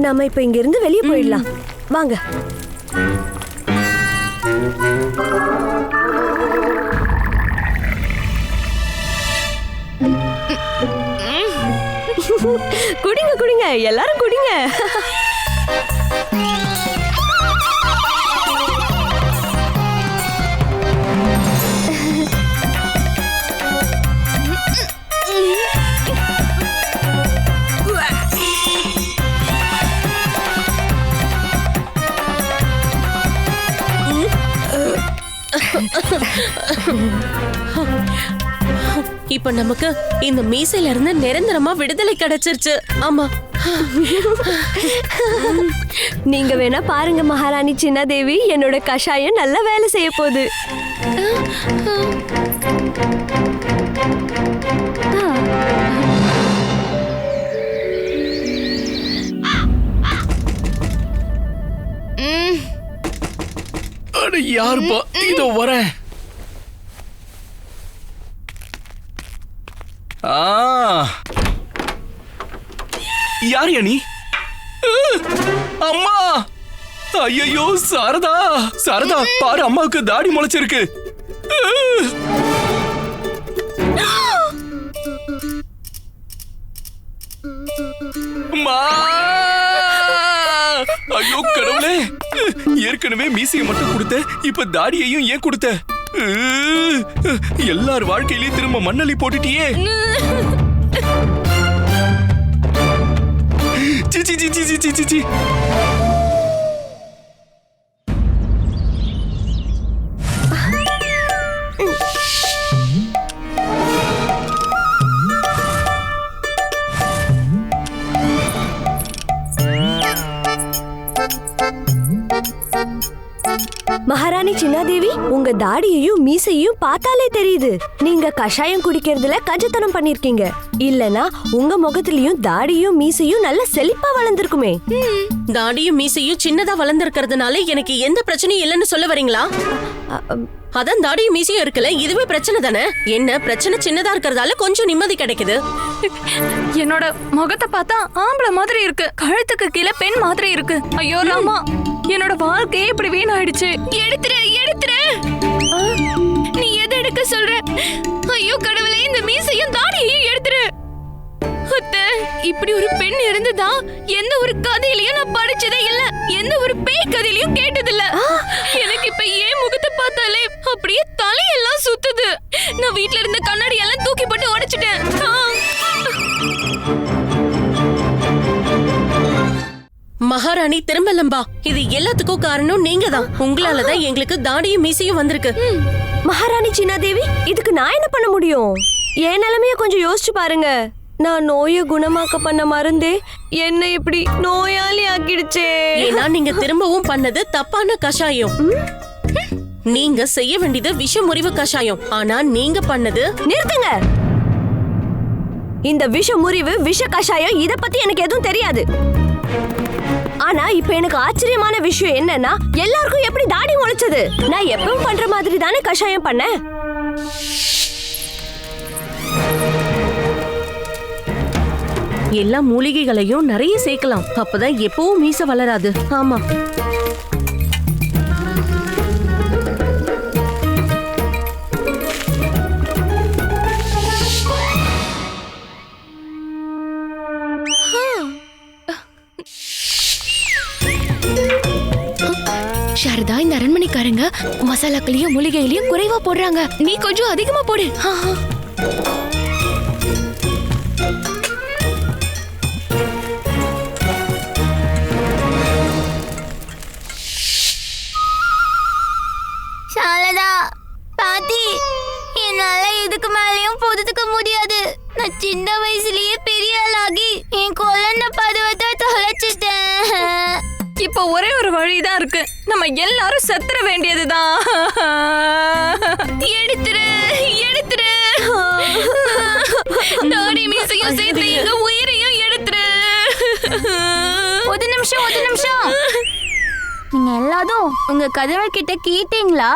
நாம இப்ப இங்க இருந்து வெளியே போயிடலாம். வாங்க. குடிங்க குடிங்க, எல்லாரும் குடிங்க. இப்ப நமக்கு இந்த மீசையில இருந்து நிரந்தரமா விடுதலை கிடைச்சிருச்சு. ஆமா, நீங்க வேணா பாருங்க மகாராணி சின்னாதேவி, என்னோட கஷாயம் நல்ல வேலை செய்ய போகுது. அட யாருப்பா, இதோ வரேன். யார் நீ? அம்மா! ஐயோ சாரதா, சாரதா பாரு, அம்மாவுக்கு தாடி முளைச்சிருக்கு. ஐயோ கடவுளே, ஏற்கனவே மீசையை மட்டும் கொடுத்த, இப்ப தாடியையும் ஏன் கொடுத்த? எல்லார் வாழ்க்கையிலயும் திரும்ப மண்ணலி போட்டுட்டியே. சி. மகாராணி சின்னாதேவி, உங்க தாடியையும் மீசையும் பார்த்தாலே தெரியுது நீங்க கஷாயம் குடிக்கிறதுல கஞ்சத்தனம் பண்ணிருக்கீங்க. இல்லனா உங்க முகத்திலயும் தாடியும் மீசையும் நல்ல செழிப்பா வளர்ந்திருக்குமே. தாடியும் மீசையும் சின்னதா வளர்ந்திருக்கிறதுனால எனக்கு எந்த பிரச்சனையும் இல்லைன்னு சொல்ல வரீங்களா? அதான் தாடியும் மீசையும் இருக்குல்ல, இதுவே பிரச்சனை தானே. என்ன பிரச்சனை? சின்னதா இருக்கிறதால கொஞ்சம் நிம்மதி கிடைக்குது. என்னோட முகத்தை பார்த்தா ஆம்பளை மாதிரி இருக்கு, கழுத்துக்கு கீழே பெண் மாதிரி இருக்கு. ஐயோ ராமா, என்னோட வாழ்க்கையே இப்படி வீணாயிடுச்சு. எடுத்துரு எடுத்துரு. நீ எதை எடுக்க சொல்ற? ஐயோ கடவுளே, இந்த மீசையும் தாடியையும் எடுத்துரு. அத்தை, இப்படி ஒரு பெண் இருந்ததா எந்த ஒரு கதையிலயும் நான் படிச்சதே இல்ல, எந்த ஒரு பேய் கதையிலயும் கேட்டதில்ல. எனக்கு இப்ப ஏன் முகத்தை பார்த்தாலே அப்படியே தலையெல்லாம் சுத்துது. நான் வீட்ல இருந்த கண்ணாடி எல்லாம் தூக்கி போட்டு உடைச்சிட்டேன். மகாராணி திரும்பலம்பா, இது எல்லாத்துக்கும் காரணம் நீங்க தான். உங்களாலதான் எங்களுக்கு தாடியும் மீசையும் வந்திருக்கு. மகாராணி சின்னாதேவி, இதுக்கு நான் என்ன பண்ண முடியும்? என் நிலைமைய கொஞ்சம் யோசிச்சு பாருங்க. நான் நோயை குணமாக்க பண்ண மருந்தே என்ன இப்படி நோயாளி ஆக்கிடுச்சே. ஏன்னா நீங்க திரும்பவும் பண்ணது தப்பான கஷாயம். நீங்க செய்ய வேண்டியது விஷ முறிவு கஷாயம். ஆனா நீங்க பண்ணது. நிறுத்துங்க. இந்த விஷ முறிவு விஷ கஷாயம் இத பத்தி எனக்கு எதுவும் தெரியாது. ஆனா இப்ப எனக்கு ஆச்சரியமான விஷயம் என்னன்னா, எல்லாருக்கும் எப்படி தாடி முளைச்சது? நான் எப்பவும் பண்ற மாதிரி தானே கஷாயம் பண்ணேன். எல்லா மூலிகைகளையும் நிறைய சேர்க்கலாம், அப்பதான் எப்பவும் மீச வளராது. ஆமா, சாரதா, இந்த அரண்மனைக்காரங்க மசாலாக்களையும் மூலிகைகளையும் குறைவா போடுறாங்க. நீ கொஞ்சம் அதிகமா போடு. சாரதா பாட்டி, என்னால இதுக்கு மேலயும் பொதுத்துக்க முடியாது. நான் சின்ன வயசுலயே பெரிய ஆளாகி என் குழந்தை பருவத்தை தொலைச்சிட்டேன். இப்ப ஒரே ஒரு வழிதான் இருக்கு, நம்ம எல்லாரும் செத்துற வேண்டியதுதான். எடுத்துரு எடுத்துரு. தாடி மீசையும் சேர்த்து எங்க உயிரையும் எடுத்துரு. ஒரு நிமிஷம் ஒரு நிமிஷம். நீங்க எல்லாரும் உங்க கதவை கிட்ட கேட்டீங்களா?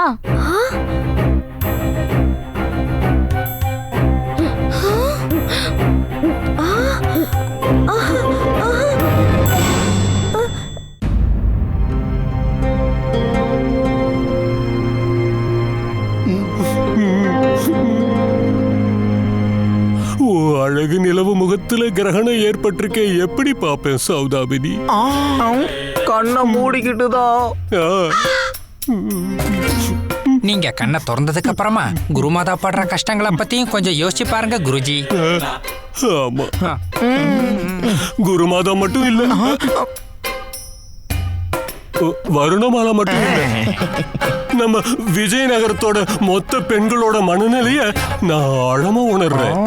அழகு நிலவு முகத்துல கிரகணம் ஏற்பட்டிருக்க எப்படி பாப்பேன் சௌதாமினி? கண்ணை மூடிக்கிட்டுதான். நீங்க கண்ணை திறந்ததுக்கு அப்புறமா குருமாதா படுற கஷ்டங்களை பத்தியும் கொஞ்சம் யோசிச்சு பாருங்க குருஜி. ஆமா, குருமாதா மட்டும் இல்ல, வருணமாலா மட்டும் இல்ல, நம்ம விஜயநகரத்தோட மொத்த பெண்களோட மனநிலைய நான் ஆழமா உணர்றேன்.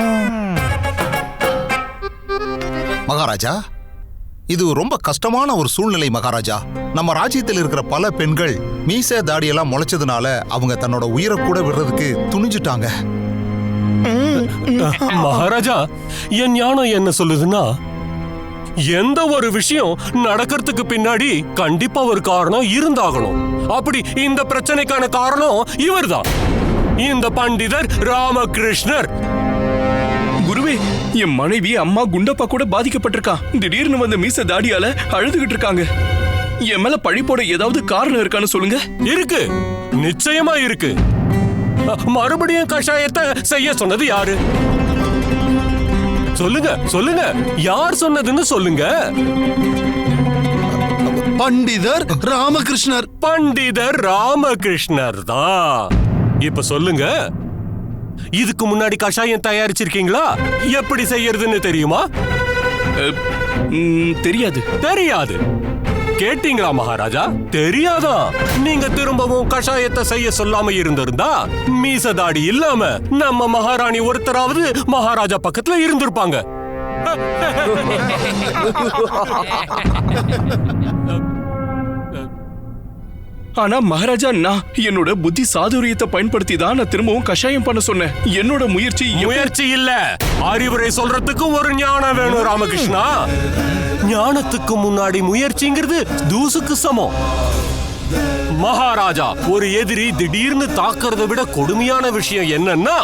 மகாராஜா, இது ரொம்ப கஷ்டமான ஒரு சூழ்நிலை மகாராஜா. நம்ம ராஜ்யத்தில் இருக்கிற பல பெண்கள் மீசை தாடியெல்லாம் முளைச்சதுனால அவங்க தன்னோட உயிரை கூட விடுறதுக்கு துணிஞ்சிட்டாங்க. மகாராஜா, என் ஞானம் என்ன சொல்லுதுன்னா, எந்த ஒரு விஷயம் நடக்கிறதுக்கு பின்னாடி கண்டிப்பா ஒரு காரணம் இருந்தாகணும். அப்படி இந்த பிரச்சனைக்கான காரணம் இவர்தான், இந்த பண்டிதர் ராமகிருஷ்ணர். குருவே, என் மனைவி அம்மா குண்டப்பா கூட பாதிக்கப்பட்டிருக்கா. திடீர்னு வந்த மீச தாடியால அழுதுகிட்டு இருக்காங்க. என் மேல பழி போட ஏதாவது காரணம் இருக்கான்னு சொல்லுங்க. இருக்கு, நிச்சயமா இருக்கு. மறுபடியும் கஷாயத்தை செய்ய சொன்னது யாரு? சொல்லுங்க சொல்லுங்க, யார் சொன்னதுன்னு சொல்லுங்க. பண்டிதர் ராமகிருஷ்ணர். பண்டிதர் ராமகிருஷ்ணர் தான். இப்ப சொல்லுங்க, இதுக்கு முன்னாடி கஷாயம் தயாரிச்சிருக்கீங்களா? எப்படி செய்யறதுன்னு தெரியுமா? தெரியாது. தெரியாது கேட்டீங்களா மகாராஜா? தெரியாதா? நீங்க திரும்பவும் கஷாயத்தை செய்ய சொல்லாம இருந்திருந்தா மீசதாடி இல்லாம நம்ம மகாராணி ஒருத்தராவது மகாராஜா பக்கத்துல இருந்திருப்பாங்க. ஆனா மகாராஜா, நான் என்னோட புத்தி சாதுரியத்தை பயன்படுத்தி தான் நான் திரும்பவும் கஷாயம் பண்ண சொன்னேன். என்னோட முயற்சி இல்ல, அறிவுரை சொல்றதுக்கு ஒரு ஞானம் வேணும் ராமகிருஷ்ணா. ஞானத்துக்கு முன்னாடி முயற்சிங்கிறது தூசுக்கு சமம். மகாராஜா, ஒரு எதிரி திடீர்னு தாக்குறதை விட கொடுமையான விஷயம் என்னன்னா,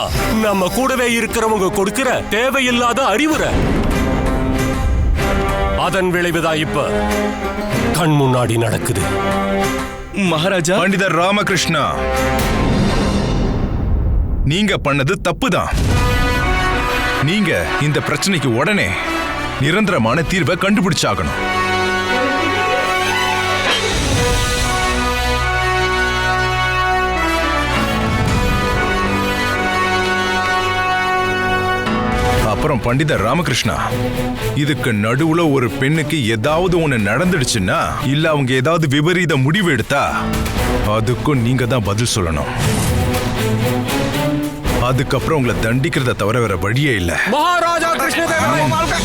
நம்ம கூடவே இருக்கிறவங்க கொடுக்கிற தேவையில்லாத அறிவுரை. அதன் விளைவுதான் இப்ப கண் முன்னாடி நடக்குது. மகாராஜா, பண்டிதர் ராமகிருஷ்ணா, நீங்க பண்ணது தப்புதான். நீங்க இந்த பிரச்சனைக்கு உடனே நிரந்தரமான தீர்வை கண்டுபிடிச்சாகணும். அப்புறம் பண்டிதர் ராமகிருஷ்ணா, இதுக்கு நடுவுல ஒரு பெண்ணுக்கு ஏதாவது ஒண்ணு நடந்துடுச்சுன்னா, இல்ல அவங்க ஏதாவது விபரீத முடிவு எடுத்தா அதுக்கும் நீங்க தான் பதில் சொல்லணும். அதுக்கப்புறம் உங்களை தண்டிக்கிறத தவிர வேற வழியே இல்ல. மகாராஜா கிருஷ்ணதேவராய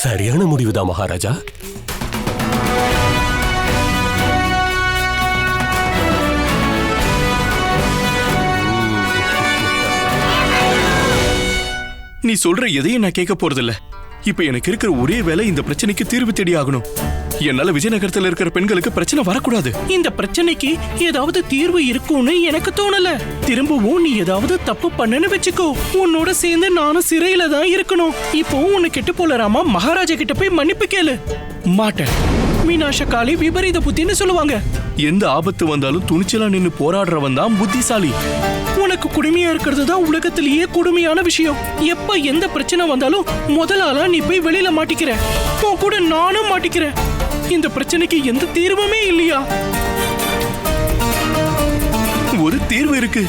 சரியான முடிவுதான் மகாராஜா. நீ சொல்ற எதையும் நான் கேட்க போறதில்ல. இப்ப எனக்கு இருக்கிற ஒரே வேலை இந்த பிரச்சனைக்கு தீர்வு தேடி ஆகணும். என்னால விஜயநகரத்துல இருக்கிற பெண்களுக்கு பிரச்சனை வரக்கூடாது. இந்த பிரச்சனைக்கு ஏதாவது தீர்வு இருக்கும்னு எனக்கு தோணல. திரும்பவும் நீ ஏதாவது தப்பு பண்ணன்னு வெச்சுக்கோ, உன்னோட சேர்ந்து நானும் சிறையில தான் இருக்கணும். இப்போ உன்னை கெட்டு போலராமா மகாராஜா கிட்ட போய் மன்னிப்பு கேளு. மாட்டேன். மீனாஷ காளி விபரீத புத்தின்னு சொல்லுவாங்க. எந்த ஆபத்து வந்தாலும் துணிச்சலா நின்னு போராடுறவன் தான் புத்திசாலி. உனக்கு குடுமையா இருக்கிறது தான் உலகத்திலேயே கொடுமையான விஷயம். எப்ப எந்த பிரச்சனை வந்தாலும் முதலாளா நீ போய் வெளியில மாட்டிக்கிற. உன் கூட நானும் மாட்டிக்கிறேன். இந்த பிரச்சனைக்கு எந்த தீர்வுமே இல்லையா? ஒரு தீர்வு இருக்கு.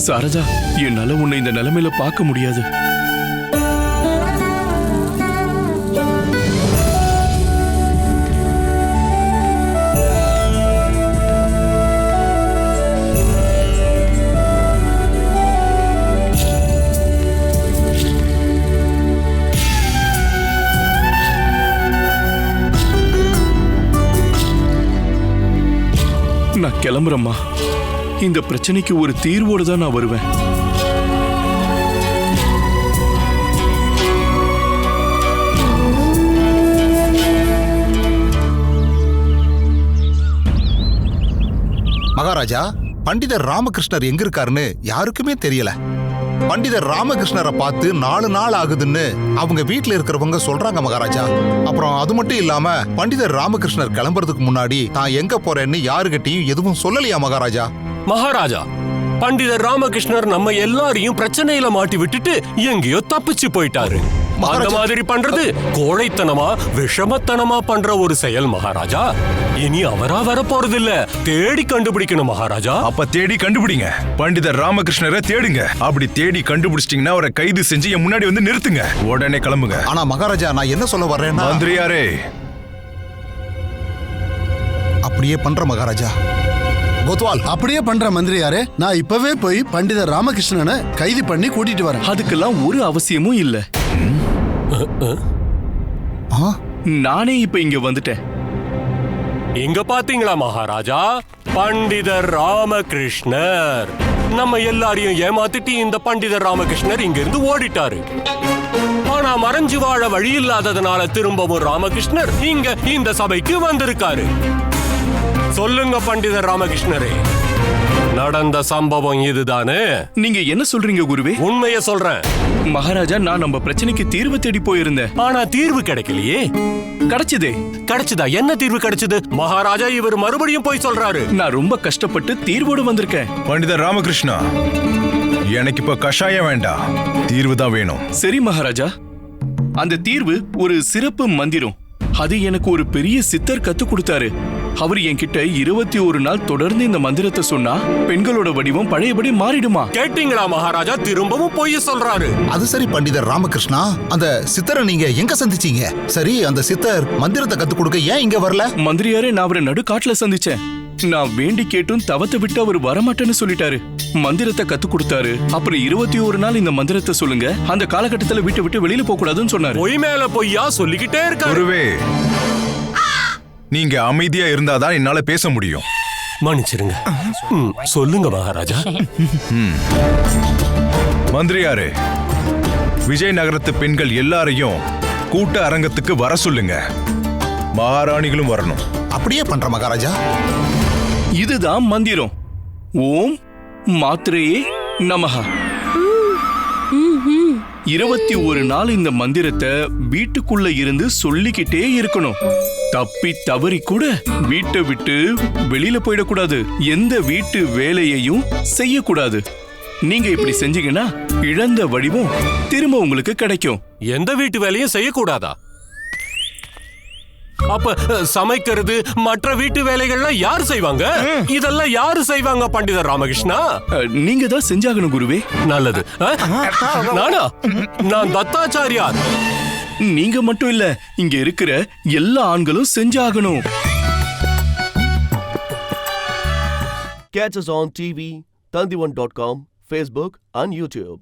சாரதா, என்னால உன்னை இந்த நிலைமையில பார்க்க முடியாது. நான் கிளம்புறேம்மா. இந்த பிரச்சனைக்கு ஒரு தீர்வோடு தான் நான் வருவேன். மகாராஜா, பண்டிதர் ராமகிருஷ்ணர் எங்க இருக்காருன்னு யாருக்குமே தெரியல. பண்டிதர் ராமகிருஷ்ணரை பார்த்து 4 நாள் ஆகுதுன்னு அவங்க வீட்டுல இருக்கிறவங்க சொல்றாங்க மகாராஜா. அப்புறம் அது மட்டும் இல்லாம பண்டிதர் ராமகிருஷ்ணர் கிளம்புறதுக்கு முன்னாடி நான் எங்க போறேன்னு யாருகிட்டையும் எதுவும் சொல்லலையா மகாராஜா? மகாராஜா, பண்டிதர் ராமகிருஷ்ணர் நம்ம எல்லாரையும் பிரச்சனையில மாட்டி விட்டுட்டு எங்கேயோ தப்பிச்சு போயிட்டாரு. அந்த மாதிரி பண்றது கோழைத்தனமா விஷமத்தனமா பண்ற ஒரு செயல் மகாராஜா. இனி அவரா வர போறது இல்ல, தேடி கண்டுபிடிக்கணும் மகாராஜா. அப்ப தேடி கண்டுபிடிங்க, பண்டிதர் ராமகிருஷ்ணரை தேடுங்க. அப்படி தேடி கண்டுபிடிச்சிட்டீங்கன்னா அவரை கைது செஞ்சு என் முன்னாடி வந்து நிறுத்துங்க. உடனே கிளம்புங்க. ஆனா மகாராஜா, நான் என்ன சொல்ல வர்றேன்னா, மந்திரியாரே, அப்படியே பண்ற மகாராஜா. கோத்வால், அப்படியே பண்ற மந்திரியாரே. நான் இப்பவே போய் பண்டிதர் ராமகிருஷ்ணனை கைது பண்ணி கூட்டிட்டு வரேன். அதுக்கெல்லாம் ஒரு அவசியமும் இல்ல. நானே இப்ப இங்க வந்துட்டேன். இங்க பாத்தீங்களா மகாராஜா, பண்டிதர் ராமகிருஷ்ணர் நம்ம எல்லாரையும் ஏமாத்திட்டு இந்த பண்டிதர் ராமகிருஷ்ணர் இங்க இருந்து ஓடிட்டாரு. ஆனா மறைஞ்சு வாழ வழி இல்லாததுனால திரும்பவும் ராமகிருஷ்ணர் இங்க இந்த சபைக்கு வந்திருக்காரு. சொல்லுங்க பண்டிதர் ராமகிருஷ்ணரே, நடந்த சம்பவம் இதுதானே? நீங்க என்ன சொல்றீங்க குருவே? உண்மைய சொல்றேன் மகாராஜா. நான் நம்ம பிரச்சனைக்கு தீர்வு தேடி போயிருந்தேன். ஆனா தீர்வு கிடைக்கலையே. கிடைச்சதா? என்ன தீர்வு கிடைச்சது மகாராஜா? இவர் மறுபடியும் போய் சொல்றாரு. நான் ரொம்ப கஷ்டப்பட்டு தீர்வோடு வந்திருக்கேன். பண்டிதர் ராமகிருஷ்ணா, எனக்கு இப்ப கஷாயம் வேண்டாம், தீர்வு தான் வேணும். சரி மகாராஜா, அந்த தீர்வு ஒரு சிறப்பு மந்திரம். அது எனக்கு ஒரு பெரிய சித்தர் கத்து கொடுத்தாரு. அவர் என்கிட்ட 21 நாள் தொடர்ந்து இந்த மந்திரத்தை சொன்னா பெண்களோட வடிவம் பழையபடி மாறிடுமா. கேட்டீங்களா மகாராஜா, திரும்பவும் போய் சொல்றாரு. அது சரி பண்டிதர் ராமகிருஷ்ணா, அந்த சித்தரை நீங்க எங்க சந்திச்சீங்க? சரி, அந்த சித்தர் மந்திரத்தை கத்து கொடுக்க ஏன் இங்க வரல? மந்திரியாரே, நான் அவரை நடுக்காட்டுல சந்திச்சேன். நான் வேண்டி கேட்டும் தவத்தை விட்டு அவர் வரமாட்டேன்னு சொல்லிட்டாரு. மந்திரத்தை கத்து கொடுத்தாரு. அப்புறம் 21 நாள் இந்த மந்திரத்தை சொல்லுங்க, அந்த காலகட்டத்துல வீட்டை விட்டு வெளியில போக கூடாதுன்னு சொன்னாரு. பொய் மேல பொய்யா சொல்லிக்கிட்டே இருக்காரு. குருவே, நீங்க அமைதியா இருந்தாதான் என்னால பேச முடியும். மன்னிச்சிருங்க. சொல்லுங்க மகாராஜா. மந்திரியாரே, விஜயநகரத்து பெண்கள் எல்லாரையும் கூட்ட அரங்கத்துக்கு வர சொல்லுங்க. மகாராணிகளும் வரணும். அப்படியே பண்ற மகாராஜா. இதுதான் மந்திரம். ஓம் மாத்ரேயே நமஹ. 21 நாள் இந்த மந்திரத்தை வீட்டுக்குள்ள இருந்து சொல்லிக்கிட்டே இருக்கணும். தப்பி தவறி கூட வீட்டை விட்டு வெளியில போயிடக்கூடாது. எந்த வீட்டு வேலையையும் செய்யக்கூடாது. நீங்க இப்படி செஞ்சீங்கன்னா இழந்த வடிவம் திரும்ப உங்களுக்கு கிடைக்கும். எந்த வீட்டு வேலையும் செய்யக்கூடாதா? அப்ப சமைக்கிறது மற்ற வீட்டு வேலைகள்லாம் யாரு செய்வாங்க? இதெல்லாம் யாரு செய்வாங்க பண்டிதர் ராமகிருஷ்ணா? நீங்க தான் செஞ்சாகணும் குருவே. நல்லது. நானா? நான் தத்தாச்சாரியார். நீங்க மட்டும் இல்ல, இங்க இருக்கிற எல்லா ஆண்களும் செஞ்சாகணும். Catch us on TV, Tandivan.com, Facebook and YouTube.